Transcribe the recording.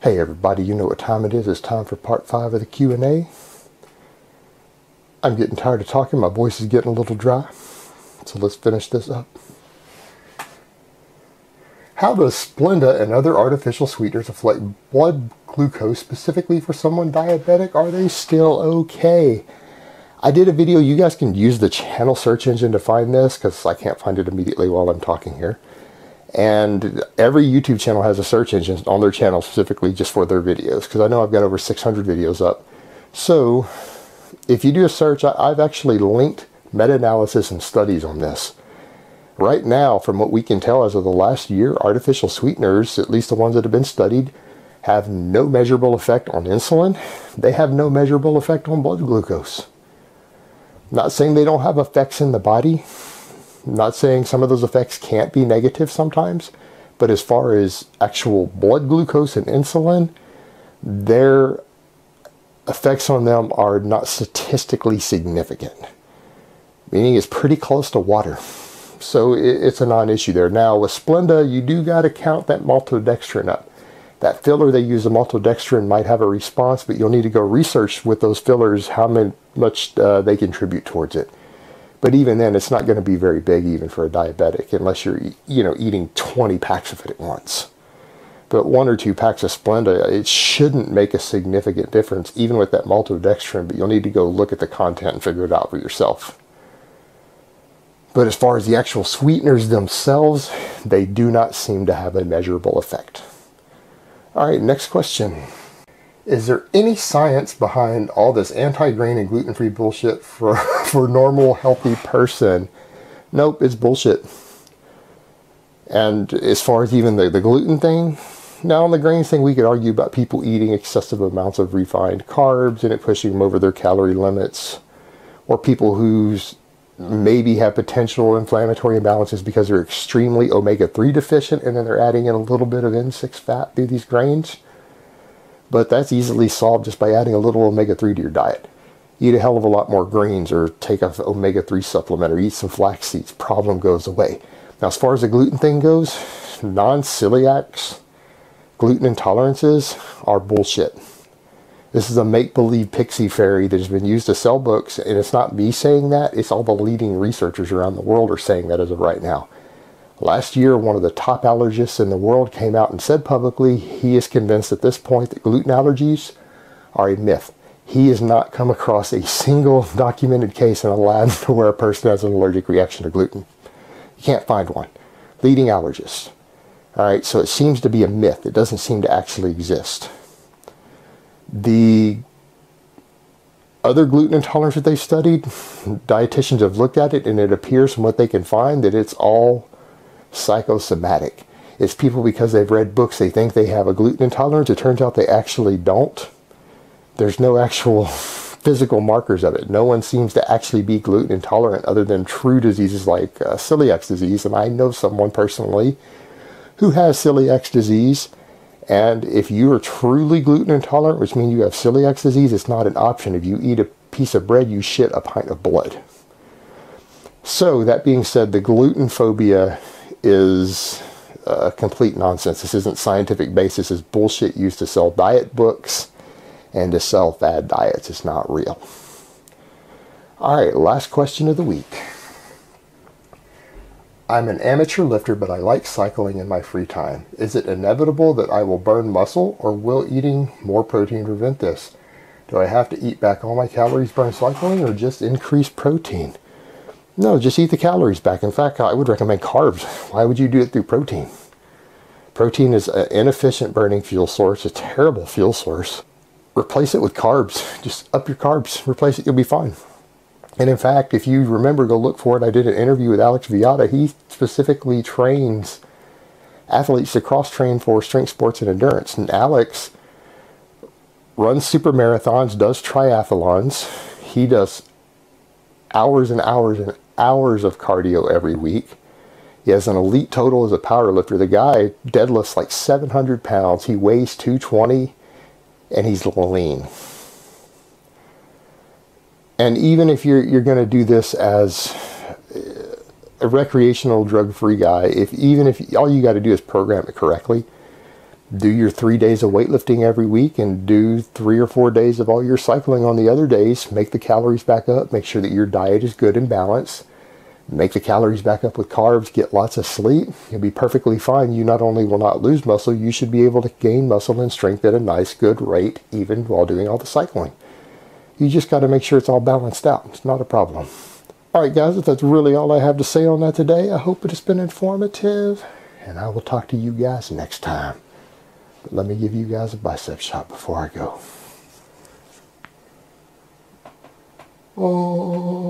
Hey everybody, you know what time it is. It's time for part 5 of the Q&A. I'm getting tired of talking. My voice is getting a little dry. So let's finish this up. How does Splenda and other artificial sweeteners affect blood glucose, specifically for someone diabetic? Are they still okay? I did a video. You guys can use the channel search engine to find this because I can't find it immediately while I'm talking here. And every YouTube channel has a search engine on their channel specifically just for their videos, because I know I've got over 600 videos up. So if you do a search, I've actually linked meta-analysis and studies on this. Right now, from what we can tell as of the last year, artificial sweeteners, at least the ones that have been studied, have no measurable effect on insulin. They have no measurable effect on blood glucose. Not saying they don't have effects in the body. Not saying some of those effects can't be negative sometimes, but as far as actual blood glucose and insulin, their effects on them are not statistically significant. Meaning it's pretty close to water. So it's a non-issue there. Now with Splenda, you do got to count that maltodextrin up. That filler they use, the maltodextrin, might have a response, but you'll need to go research with those fillers how much they contribute towards it. But even then, it's not going to be very big even for a diabetic unless you're, eating 20 packs of it at once. But 1 or 2 packs of Splenda, it shouldn't make a significant difference even with that maltodextrin, but you'll need to go look at the content and figure it out for yourself. But as far as the actual sweeteners themselves, they do not seem to have a measurable effect. All right, next question. Is there any science behind all this anti-grain and gluten-free bullshit for normal, healthy person? Nope, it's bullshit. And as far as even the gluten thing, now on the grains thing, we could argue about people eating excessive amounts of refined carbs and it pushing them over their calorie limits. Or people who maybe have potential inflammatory imbalances because they're extremely omega-3 deficient and then they're adding in a little bit of N6 fat through these grains. But that's easily solved just by adding a little omega-3 to your diet. Eat a hell of a lot more greens or take an omega-3 supplement or eat some flax seeds. Problem goes away. Now as far as the gluten thing goes, non-celiacs, gluten intolerances are bullshit. This is a make-believe pixie fairy that has been used to sell books, and it's not me saying that, it's all the leading researchers around the world are saying that as of right now. Last year, one of the top allergists in the world came out and said publicly he is convinced at this point that gluten allergies are a myth. He has not come across a single documented case in a lab where a person has an allergic reaction to gluten. You can't find one. Leading allergist. All right, so it seems to be a myth. It doesn't seem to actually exist. The other gluten intolerance that they studied, dietitians have looked at it, and it appears from what they can find that it's all psychosomatic. It's people because they've read books, they think they have a gluten intolerance. It turns out they actually don't. There's no actual physical markers of it. No one seems to actually be gluten intolerant other than true diseases like celiac disease. And I know someone personally who has celiac disease. And if you are truly gluten intolerant, which means you have celiac disease, it's not an option. If you eat a piece of bread, you shit a pint of blood. So that being said, the gluten phobia is complete nonsense. This isn't scientific basis. It's bullshit used to sell diet books and to sell fad diets. It's not real. All right, last question of the week. I'm an amateur lifter, but I like cycling in my free time. Is it inevitable that I will burn muscle, or will eating more protein prevent this? Do I have to eat back all my calories by cycling, or just increase protein? No, just eat the calories back. In fact, I would recommend carbs. Why would you do it through protein? Protein is an inefficient burning fuel source, a terrible fuel source. Replace it with carbs. Just up your carbs. Replace it, you'll be fine. And in fact, if you remember, go look for it. I did an interview with Alex Viada. He specifically trains athletes to cross-train for strength sports and endurance. And Alex runs super marathons, does triathlons. He does hours and hours and hours of cardio every week. He has an elite total as a power lifter. The guy deadlifts like 700 pounds. He weighs 220 and he's lean. And even if you're going to do this as a recreational drug-free guy, even if all you got to do is program it correctly, Do your 3 days of weightlifting every week and do 3 or 4 days of all your cycling on the other days. Make the calories back up. Make sure that your diet is good and balanced. Make the calories back up with carbs. Get lots of sleep. You'll be perfectly fine. You not only will not lose muscle, you should be able to gain muscle and strength at a nice, good rate, even while doing all the cycling. You just got to make sure it's all balanced out. It's not a problem. All right, guys, that's really all I have to say on that today. I hope it has been informative, and I will talk to you guys next time. But let me give you guys a bicep shot before I go. Oh.